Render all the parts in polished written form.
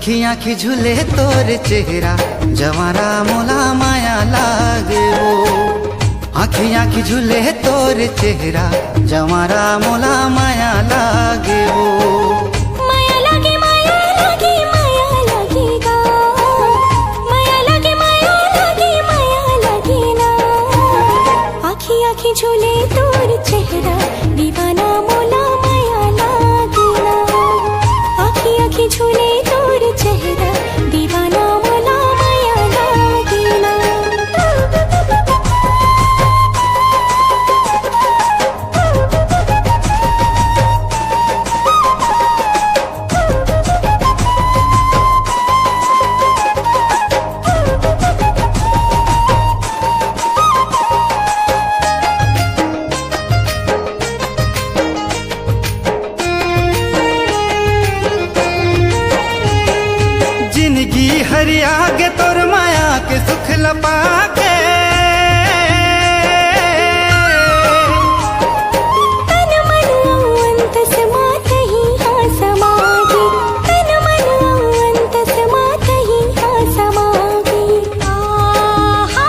आखी आखी झूले तोर चेहरा जवारा मोला माया लागे वो। आखी आखी झूले तोर चेहरा जवारा मोला माया लागे वो। माया लागे माया लागे माया लागेगा, माया लागे माया लागे माया लागे ना। आखी आखी झूले तोर चेहरा दीवाना मोला माया लागे ना। आखी आखी झूले तोर चेहरा दीवाना मोला माया लागे ना। जिंदगी हरिया के तोर माया के सुख लपा के। तन मन अंत समात ही हाँ समागे, तन मन अंत समात ही हाँ समागे। आहा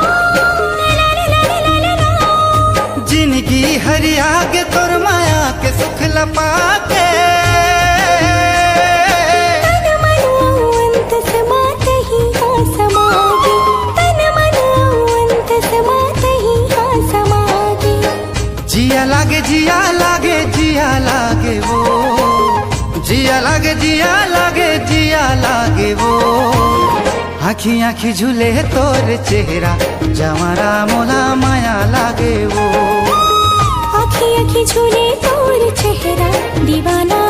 ला ला ला ला ला ला। जिंदगी हरिया के तोर माया के सुख लपा के। जिया लागे जिया लागे जिया लागे वो। जिया लागे जिया लागे जिया लागे वो। आखी आखी झूले तोर चेहरा जवारा मोला माया लागे वो। आखी आखी झूले तोर चेहरा दीवाना